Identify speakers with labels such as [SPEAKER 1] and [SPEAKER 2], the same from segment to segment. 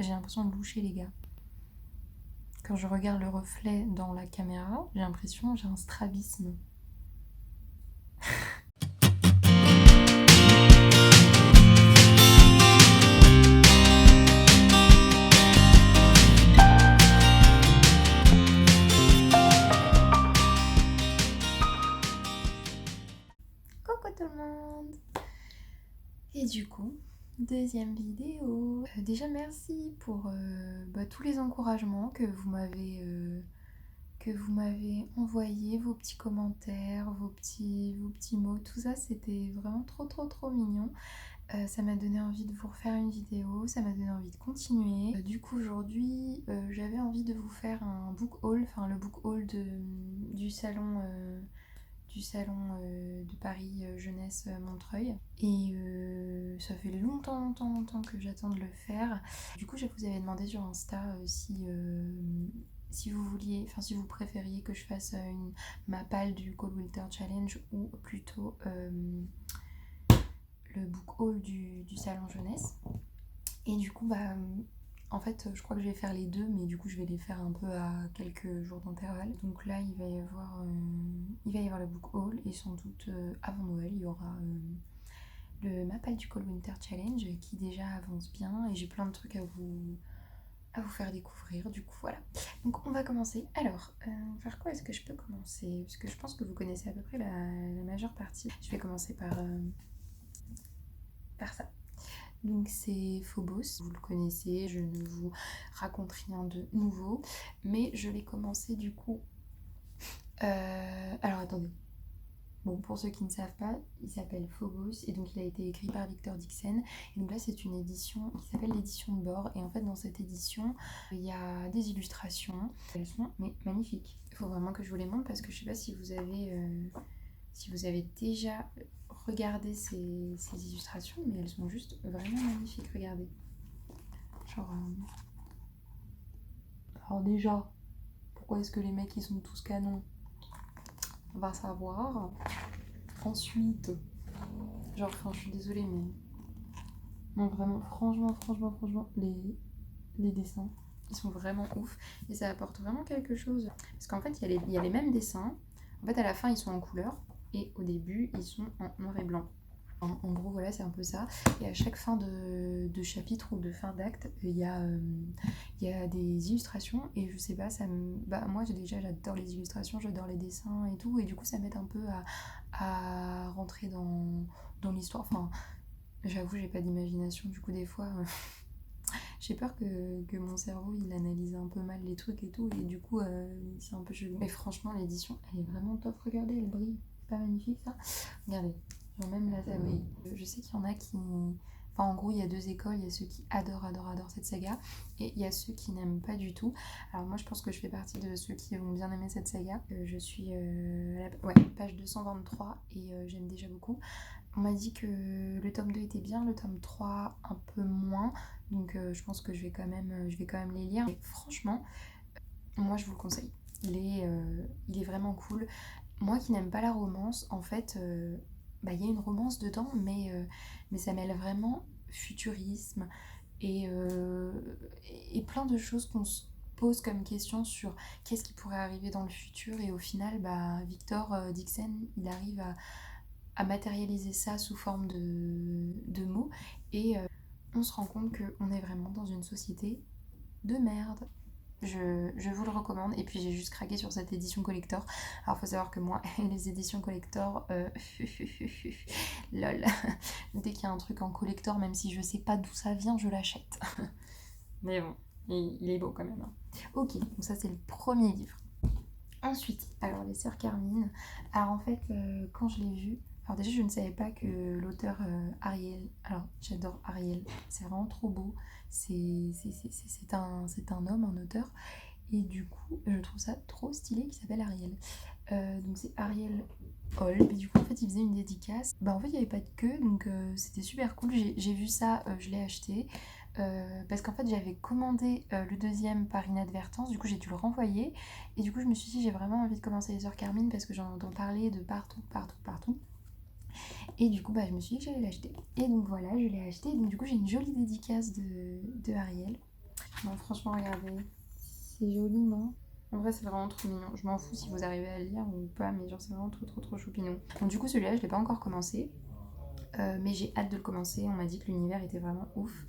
[SPEAKER 1] J'ai l'impression de loucher les gars. Quand je regarde le reflet dans la caméra, j'ai l'impression que j'ai un strabisme. Coucou tout le monde. Et du coup, deuxième vidéo. Déjà merci pour tous les encouragements que vous m'avez envoyé, vos petits commentaires, vos petits mots, tout ça c'était vraiment trop mignon. Ça m'a donné envie de vous refaire une vidéo, ça m'a donné envie de continuer. Du coup aujourd'hui j'avais envie de vous faire un book haul, enfin le book haul du salon de Paris Jeunesse Montreuil. Et ça fait longtemps que j'attends de le faire. Du coup je vous avais demandé sur Insta si vous vouliez, enfin si vous préfériez que je fasse ma palle du Cold Winter Challenge ou plutôt le book haul du salon jeunesse. Et du coup en fait je crois que je vais faire les deux, mais du coup je vais les faire un peu à quelques jours d'intervalle. Donc là il va y avoir le book haul et sans doute avant Noël il y aura le Mapal du Cold Winter Challenge qui déjà avance bien et j'ai plein de trucs à vous faire découvrir. Du coup voilà, donc on va commencer. Alors par quoi est-ce que je peux commencer, parce que je pense que vous connaissez à peu près la majeure partie. Je vais commencer par ça. Donc c'est Phobos, vous le connaissez, je ne vous raconte rien de nouveau, mais je vais commencer du coup. Alors attendez. Bon, pour ceux qui ne savent pas, il s'appelle Phobos et donc il a été écrit par Victor Dixon. Et donc là, c'est une édition qui s'appelle l'édition de bord. Et en fait, dans cette édition, il y a des illustrations. Elles sont magnifiques. Il faut vraiment que je vous les montre parce que je sais pas si vous avez déjà regardé ces illustrations, mais elles sont juste vraiment magnifiques. Regardez. Genre. Alors déjà, pourquoi est-ce que les mecs ils sont tous canons? On va savoir. Ensuite, genre, enfin, je suis désolée, mais non, vraiment, franchement, les dessins, ils sont vraiment ouf et ça apporte vraiment quelque chose. Parce qu'en fait, il y a les mêmes dessins. En fait, à la fin, ils sont en couleur et au début, ils sont en noir et blanc. En gros, voilà, c'est un peu ça. Et à chaque fin de chapitre ou de fin d'acte, il y a des illustrations. Et je sais pas, moi j'adore les illustrations, j'adore les dessins et tout. Et du coup, ça m'aide un peu à rentrer dans l'histoire. Enfin, j'avoue, j'ai pas d'imagination. Du coup, des fois, j'ai peur que mon cerveau il analyse un peu mal les trucs et tout. Et du coup, c'est un peu chelou. Mais franchement, l'édition, elle est vraiment top. Regardez, elle brille. C'est pas magnifique ça? Regardez. Genre même là, ça brille. Je sais qu'il y en a qui... Enfin, en gros, il y a deux écoles. Il y a ceux qui adorent cette saga et il y a ceux qui n'aiment pas du tout. Alors moi, je pense que je fais partie de ceux qui vont bien aimer cette saga. Je suis à la page 223 et j'aime déjà beaucoup. On m'a dit que le tome 2 était bien, le tome 3 un peu moins. Donc je pense que je vais quand même les lire. Et franchement, moi, je vous le conseille. Il est vraiment cool. Moi qui n'aime pas la romance, en fait, il y a une romance dedans, mais ça mêle vraiment futurisme et, plein de choses qu'on se pose comme question sur qu'est-ce qui pourrait arriver dans le futur. Et au final, Victor Dixon, il arrive à matérialiser ça sous forme de mots. Et on se rend compte qu'on est vraiment dans une société de merde. Je vous le recommande. Et puis j'ai juste craqué sur cette édition collector. Alors faut savoir que moi, les éditions collector, lol. Dès qu'il y a un truc en collector, même si je sais pas d'où ça vient, je l'achète. Mais bon, il est beau quand même. Hein. Ok, donc ça c'est le premier livre. Ensuite, alors les sœurs Carmine. Alors en fait, quand je l'ai vu, alors déjà je ne savais pas que l'auteur Ariel, alors j'adore Ariel, c'est vraiment trop beau, c'est un homme, un auteur, et du coup je trouve ça trop stylé qu'il s'appelle Ariel. Donc c'est Ariel Holb, et du coup en fait il faisait une dédicace. En fait il n'y avait pas de queue, donc c'était super cool, j'ai vu ça, je l'ai acheté. Parce qu'en fait j'avais commandé le deuxième par inadvertance, du coup j'ai dû le renvoyer et du coup je me suis dit j'ai vraiment envie de commencer les sœurs Carmine parce que j'en entends parler de partout et du coup je me suis dit que j'allais l'acheter et donc voilà, je l'ai acheté et donc du coup j'ai une jolie dédicace de Ariel Non, franchement, regardez. C'est joli, non? En vrai, c'est vraiment trop mignon. Je m'en fous si vous arrivez à lire ou pas, mais genre, c'est vraiment trop choupinou. Donc, du coup, celui-là, je l'ai pas encore commencé. Mais j'ai hâte de le commencer. On m'a dit que l'univers était vraiment ouf.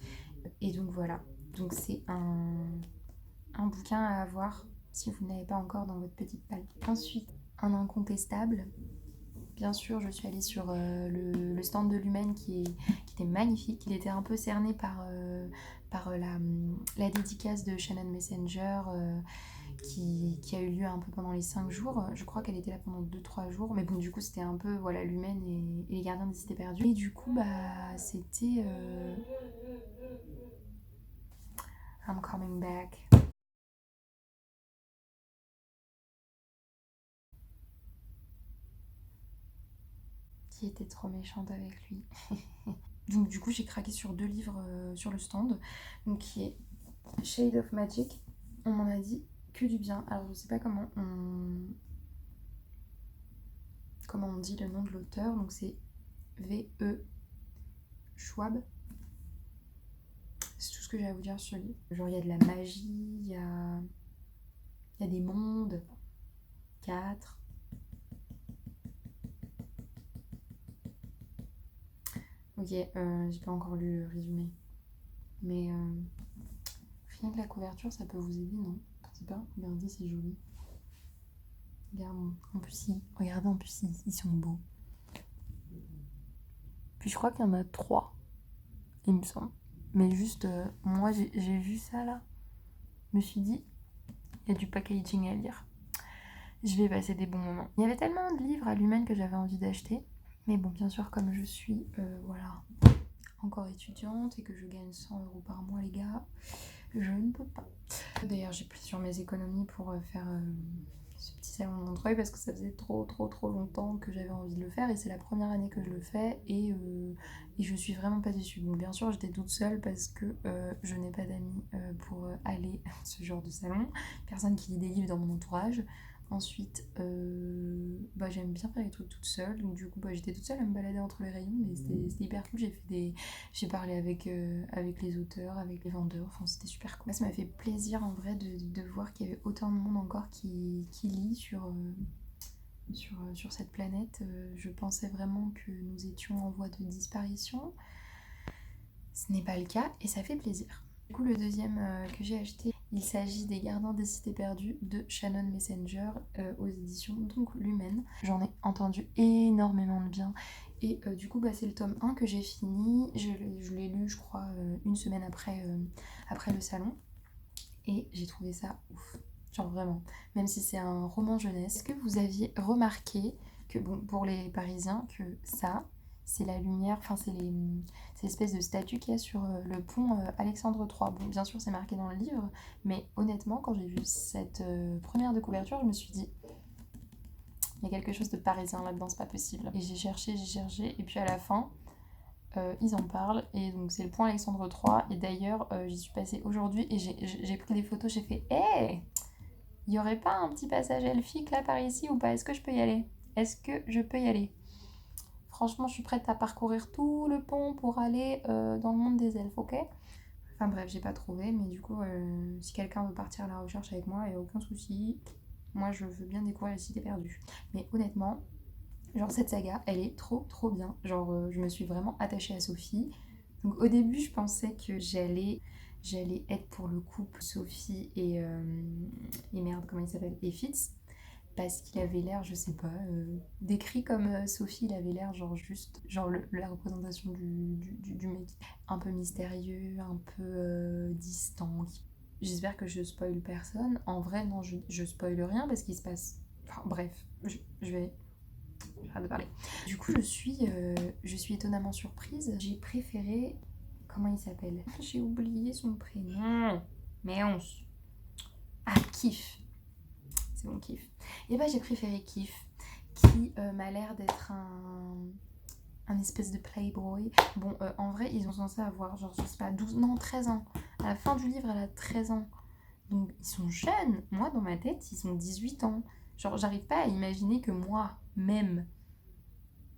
[SPEAKER 1] Et donc, voilà. Donc, c'est un bouquin à avoir si vous ne l'avez pas encore dans votre petite palle. Ensuite, un incontestable. Bien sûr, je suis allée sur le stand de Lumen qui était magnifique. Il était un peu cerné par la dédicace de Shannon Messenger qui a eu lieu un peu pendant les 5 jours. Je crois qu'elle était là pendant 2-3 jours. Mais bon, du coup, c'était un peu voilà, Lumen et les gardiens des cités perdues. Et du coup, bah, c'était I'm coming back. Qui était trop méchante avec lui. Donc du coup j'ai craqué sur 2 livres sur le stand, donc qui est Shade of Magic. On m'en a dit que du bien. Alors je sais pas comment on dit le nom de l'auteur, donc c'est V.E. Schwab. C'est tout ce que j'ai à vous dire sur lui. Genre il y a de la magie, il y a des mondes, 4. Ok, j'ai pas encore lu le résumé. Mais rien que la couverture ça peut vous aider, non? Je sais pas, regardez c'est joli. Regardez en plus ils sont beaux. Puis je crois qu'il y en a 3, il me semble. Mais juste, moi j'ai vu ça là. Je me suis dit, il y a du packaging à lire. Je vais passer des bons moments. Il y avait tellement de livres à Lumen que j'avais envie d'acheter. Mais bon, bien sûr, comme je suis voilà, encore étudiante et que je gagne 100 € par mois, les gars, je ne peux pas. D'ailleurs, j'ai pris sur mes économies pour faire ce petit salon de Montreuil parce que ça faisait trop longtemps que j'avais envie de le faire et c'est la première année que je le fais et je suis vraiment pas déçue. Bon, bien sûr, j'étais toute seule parce que je n'ai pas d'amis pour aller à ce genre de salon. Personne qui lit des livres dans mon entourage. Ensuite, bah, j'aime bien faire les trucs toute seule, donc du coup bah, j'étais toute seule à me balader entre les rayons, mais c'était hyper cool. J'ai parlé avec les auteurs, avec les vendeurs, enfin c'était super cool. Là, ça m'a fait plaisir en vrai de voir qu'il y avait autant de monde encore qui lit sur cette planète. Je pensais vraiment que nous étions en voie de disparition. Ce n'est pas le cas et ça fait plaisir. Du coup, le deuxième que j'ai acheté, il s'agit des Gardiens des Cités Perdues de Shannon Messenger aux éditions donc Lumen. J'en ai entendu énormément de bien et du coup bah, c'est le tome 1 que j'ai fini. Je l'ai lu je crois une semaine après le salon et j'ai trouvé ça ouf. Genre vraiment, même si c'est un roman jeunesse. Est-ce que vous aviez remarqué que bon, pour les Parisiens, que ça, c'est la lumière, enfin c'est l'espèce de statue qu'il y a sur le pont Alexandre III. Bon, bien sûr, c'est marqué dans le livre, mais honnêtement, quand j'ai vu cette première de couverture, je me suis dit, il y a quelque chose de parisien là-dedans, c'est pas possible. Et j'ai cherché, et puis à la fin, ils en parlent, et donc c'est le pont Alexandre III, et d'ailleurs, j'y suis passée aujourd'hui, et j'ai pris des photos, j'ai fait, hé hey, il y aurait pas un petit passage elfique là par ici ou pas? Est-ce que je peux y aller? Est-ce que je peux y aller? Franchement, je suis prête à parcourir tout le pont pour aller dans le monde des elfes, ok? Enfin bref, j'ai pas trouvé, mais du coup, si quelqu'un veut partir à la recherche avec moi, il n'y a aucun souci. Moi, je veux bien découvrir les cités perdues. Mais honnêtement, genre cette saga, elle est trop bien. Genre, je me suis vraiment attachée à Sophie. Donc au début, je pensais que j'allais être pour le couple Sophie et merde, comment il s'appelle? Et Fitz. Parce qu'il avait l'air, je sais pas, décrit comme Sophie, il avait l'air genre juste, genre la représentation du mec un peu mystérieux, un peu distant. J'espère que je spoil personne. En vrai, non, je spoil rien parce qu'il se passe. Enfin, bref, je vais. J'arrête de parler. Du coup, je suis étonnamment surprise. J'ai préféré. Comment il s'appelle? J'ai oublié son prénom. Mais on. Ah, Kiff. C'est mon kiff. Et bah j'ai préféré Kiff, qui m'a l'air d'être un espèce de playboy. Bon, en vrai, ils sont censés avoir, genre, je sais pas, 12, non, 13 ans. À la fin du livre, elle a 13 ans. Donc, ils sont jeunes. Moi, dans ma tête, ils ont 18 ans. Genre, j'arrive pas à imaginer que moi, même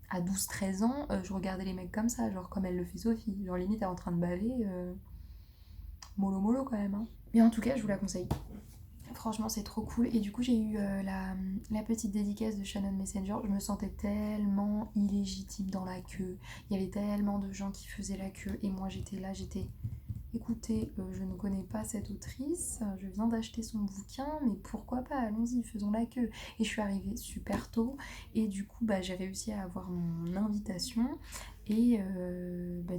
[SPEAKER 1] à 12-13 ans, je regardais les mecs comme ça, genre comme elle le fait Sophie. Genre, limite, elle est en train de baver. mollo mollo quand même, hein. Mais en tout cas, je vous la conseille. Franchement, c'est trop cool. Et du coup, j'ai eu la petite dédicace de Shannon Messenger. Je me sentais tellement illégitime dans la queue. Il y avait tellement de gens qui faisaient la queue. Et moi, j'étais là, écoutez, je ne connais pas cette autrice. Je viens d'acheter son bouquin. Mais pourquoi pas? Allons-y, faisons la queue. Et je suis arrivée super tôt. Et du coup, j'ai réussi à avoir mon invitation. Et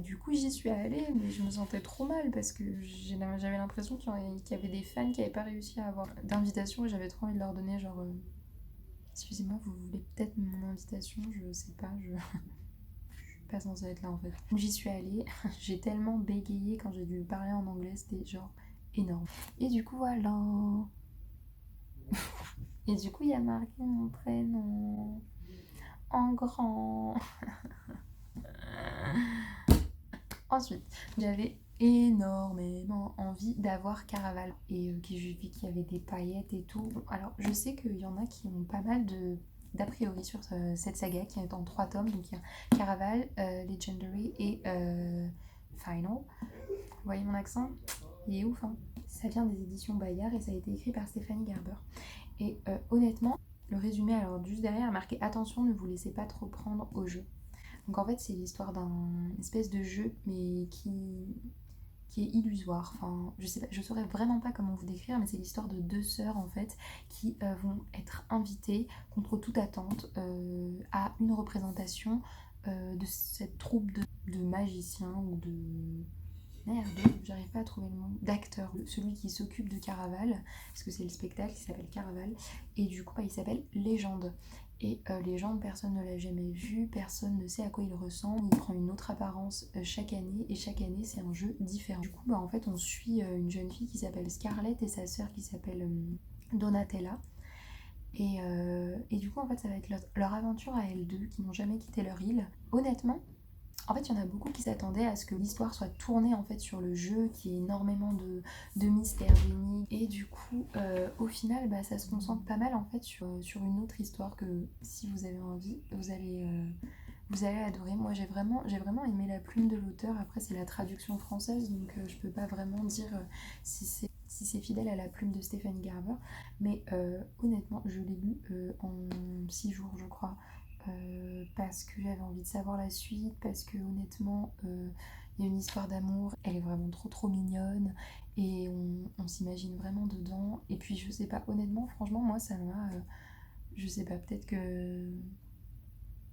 [SPEAKER 1] du coup, j'y suis allée, mais je me sentais trop mal parce que j'avais l'impression qu'il y avait des fans qui n'avaient pas réussi à avoir d'invitation et j'avais trop envie de leur donner genre excusez-moi, vous voulez peut-être mon invitation? Je sais pas, je suis pas censée être là en fait. Donc j'y suis allée, j'ai tellement bégayé quand j'ai dû parler en anglais, c'était genre énorme. Et du coup, voilà. Et du coup, il y a marqué mon prénom en grand. Ensuite, j'avais énormément envie d'avoir Caraval et que j'ai vu qu'il y avait des paillettes et tout. Bon, alors, je sais qu'il y en a qui ont pas mal d'a priori sur cette saga qui est en 3 tomes. Donc, il y a Caraval, Legendary et Final. Vous voyez mon accent? Il est ouf, hein? Ça vient des éditions Bayard et ça a été écrit par Stéphanie Gerber. Et honnêtement, le résumé, alors juste derrière, a marqué attention, ne vous laissez pas trop prendre au jeu. Donc en fait, c'est l'histoire d'un espèce de jeu, mais qui est illusoire. Enfin, je sais pas, je saurais vraiment pas comment vous décrire, mais c'est l'histoire de 2 sœurs en fait qui vont être invitées contre toute attente à une représentation de cette troupe de magiciens ou de merde, j'arrive pas à trouver le nom, d'acteur, celui qui s'occupe de Caraval, parce que c'est le spectacle qui s'appelle Caraval, et du coup il s'appelle Légende. Et Légende, personne ne l'a jamais vu, personne ne sait à quoi il ressemble, il prend une autre apparence chaque année, et chaque année c'est un jeu différent. Du coup en fait on suit une jeune fille qui s'appelle Scarlett et sa sœur qui s'appelle Donatella. Et du coup en fait ça va être leur aventure à elles deux qui n'ont jamais quitté leur île. Honnêtement, en fait, il y en a beaucoup qui s'attendaient à ce que l'histoire soit tournée en fait sur le jeu, qui ait énormément de mystères, d'énigmes. Et du coup, au final, ça se concentre pas mal en fait sur une autre histoire que si vous avez envie, vous allez adorer. Moi, j'ai vraiment aimé la plume de l'auteur. Après, c'est la traduction française, donc je peux pas vraiment dire si c'est fidèle à la plume de Stéphanie Gerber. Mais honnêtement, je l'ai lu en 6 jours, je crois. Parce que j'avais envie de savoir la suite, parce que honnêtement, il y a une histoire d'amour, elle est vraiment trop trop mignonne et on s'imagine vraiment dedans. Et puis je sais pas, honnêtement, franchement, moi ça m'a. Je sais pas, peut-être que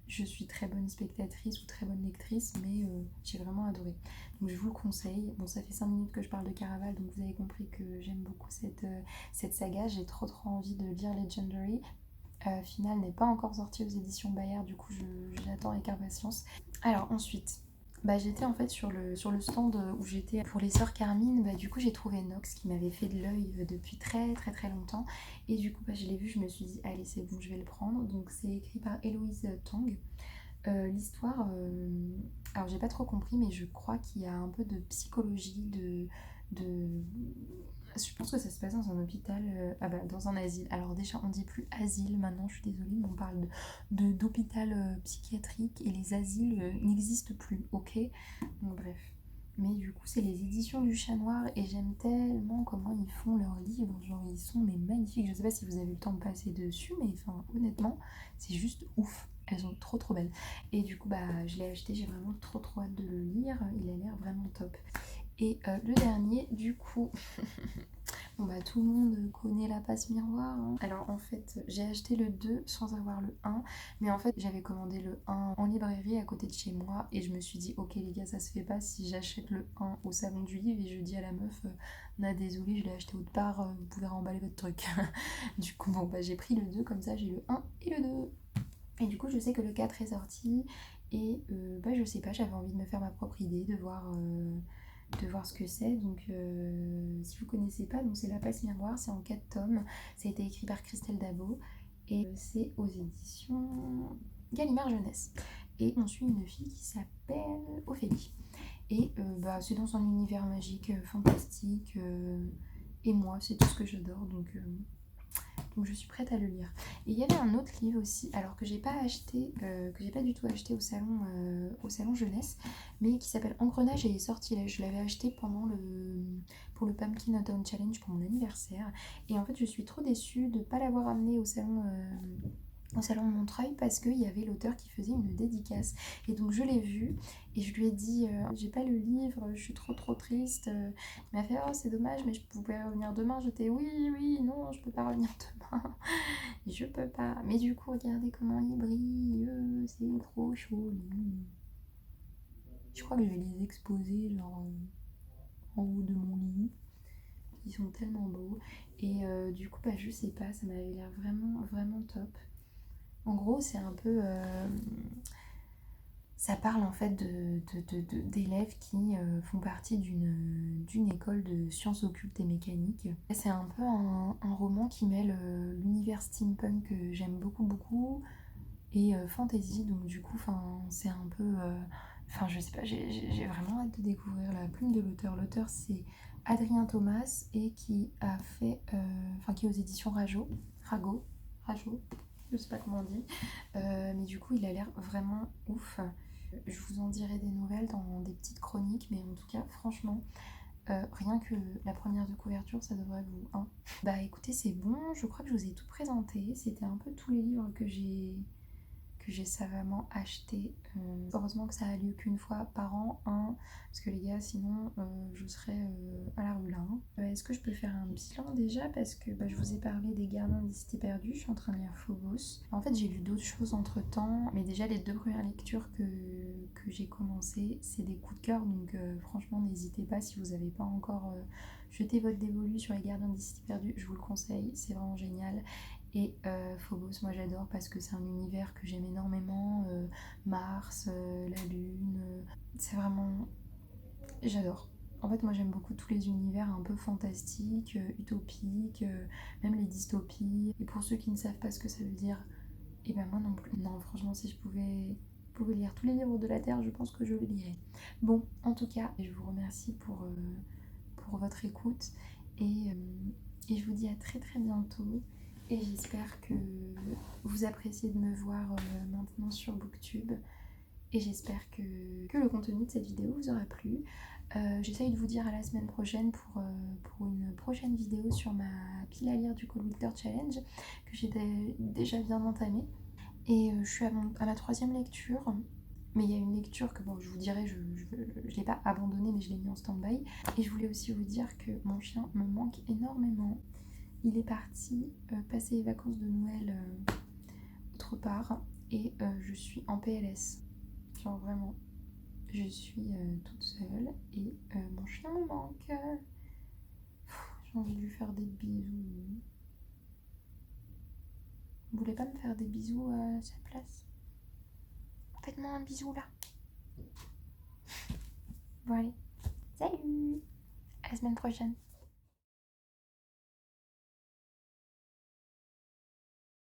[SPEAKER 1] je suis très bonne spectatrice ou très bonne lectrice, mais j'ai vraiment adoré. Donc je vous le conseille. Bon, ça fait 5 minutes que je parle de Caraval, donc vous avez compris que j'aime beaucoup cette saga. J'ai trop trop envie de lire Legendary. Final n'est pas encore sorti aux éditions Bayard, du coup j'attends avec impatience. Alors ensuite, j'étais en fait sur le stand où j'étais pour les sœurs Carmine. Du coup j'ai trouvé Nox qui m'avait fait de l'œil depuis très très très longtemps, et du coup je l'ai vu, je me suis dit allez c'est bon, je vais le prendre. Donc c'est écrit par Héloïse Tang. L'histoire, alors j'ai pas trop compris, mais je crois qu'il y a un peu de psychologie, de je pense que ça se passe dans un hôpital, dans un asile. Alors déjà, on dit plus asile maintenant, je suis désolée, mais on parle d'hôpital psychiatrique et les asiles n'existent plus, ok? Donc bref. Mais du coup, c'est les éditions du Chat Noir et j'aime tellement comment ils font leurs livres. Genre, ils sont magnifiques. Je sais pas si vous avez eu le temps de passer dessus, mais enfin, honnêtement, c'est juste ouf. Elles sont trop trop belles. Et du coup, je l'ai acheté, j'ai vraiment trop trop hâte de le lire. Il a l'air vraiment top. Et le dernier, du coup, bon tout le monde connaît la passe miroir, hein. Alors en fait, j'ai acheté le 2 sans avoir le 1, mais en fait j'avais commandé le 1 en librairie à côté de chez moi et je me suis dit ok les gars, ça se fait pas si j'achète le 1 au salon du livre et je dis à la meuf désolé, je l'ai acheté autre part, vous pouvez remballer votre truc. Du coup j'ai pris le 2, comme ça j'ai le 1 et le 2. Et du coup je sais que le 4 est sorti et je sais pas, j'avais envie de me faire ma propre idée, de voir ce que c'est. Donc si vous connaissez pas, donc c'est La Passe Miroir, c'est en 4 tomes, ça a été écrit par Christelle Dabo et c'est aux éditions Gallimard Jeunesse. Et on suit une fille qui s'appelle Ophélie. Et c'est dans un univers magique, fantastique, et moi c'est tout ce que j'adore, donc Donc je suis prête à le lire. Et il y avait un autre livre aussi, alors que j'ai pas acheté, que j'ai pas du tout acheté au salon jeunesse, mais qui s'appelle Engrenage et Sortilège. Je l'avais acheté pour le Pumpkin Autumn Challenge pour mon anniversaire. Et en fait je suis trop déçue de ne pas l'avoir amené au salon de Montreuil parce qu'il y avait l'auteur qui faisait une dédicace. Et donc je l'ai vu et je lui ai dit j'ai pas le livre, je suis trop triste. Il m'a fait oh c'est dommage mais vous pouvez revenir demain. J'étais oui non je peux pas revenir demain. Je peux pas. Mais du coup regardez comment il brille, c'est trop joli. Je crois que je vais les exposer genre en haut de mon lit. Ils sont tellement beaux. Et du coup je sais pas, ça m'avait l'air vraiment top. En gros, c'est un peu... ça parle en fait d'élèves qui font partie d'une école de sciences occultes et mécaniques. C'est un peu un roman qui mêle l'univers steampunk que j'aime beaucoup et fantasy. Donc du coup, c'est un peu... Enfin, je sais pas, j'ai vraiment hâte de découvrir la plume de l'auteur. L'auteur, c'est Adrien Thomas et qui a fait... Enfin, qui est aux éditions Rago, je sais pas comment on dit, mais du coup il a l'air vraiment ouf. Je vous en dirai des nouvelles dans des petites chroniques, mais en tout cas franchement rien que la première de couverture ça devrait vous... Hein. Bah écoutez c'est bon, je crois que je vous ai tout présenté, c'était un peu tous les livres que j'ai savamment acheté. Heureusement que ça a lieu qu'une fois par an, hein, parce que les gars, sinon je serais à la rue là. Hein. Est-ce que je peux faire un bilan déjà? Parce que je vous ai parlé des Gardiens des Cités Perdues, je suis en train de lire Phobos. En fait, j'ai lu d'autres choses entre temps, mais déjà les 2 premières lectures que j'ai commencé, c'est des coups de cœur, donc franchement, n'hésitez pas si vous n'avez pas encore jeté votre dévolu sur les Gardiens des Cités Perdues, je vous le conseille, c'est vraiment génial. Et Phobos, moi j'adore parce que c'est un univers que j'aime énormément. Mars, la Lune, c'est vraiment... J'adore. En fait, moi j'aime beaucoup tous les univers un peu fantastiques, utopiques, même les dystopies. Et pour ceux qui ne savent pas ce que ça veut dire, et ben moi non plus. Non, franchement, si je pouvais lire tous les livres de la Terre, je pense que je les lirais. Bon, en tout cas, je vous remercie pour votre écoute et je vous dis à très bientôt. Et j'espère que vous appréciez de me voir maintenant sur Booktube. Et j'espère que le contenu de cette vidéo vous aura plu. J'essaye de vous dire à la semaine prochaine pour une prochaine vidéo sur ma pile à lire du Cold Winter Challenge que j'ai déjà bien entamée. Et je suis à la 3e lecture. Mais il y a une lecture que bon, je vous dirai, je ne l'ai pas abandonnée mais je l'ai mis en stand-by. Et je voulais aussi vous dire que mon chien me manque énormément. Il est parti passer les vacances de Noël autre part et je suis en PLS. Genre vraiment, je suis toute seule et mon chien me manque. J'ai envie de lui faire des bisous. Vous voulez pas me faire des bisous à sa place? Faites-moi un bisou là. Bon allez, salut! À la semaine prochaine.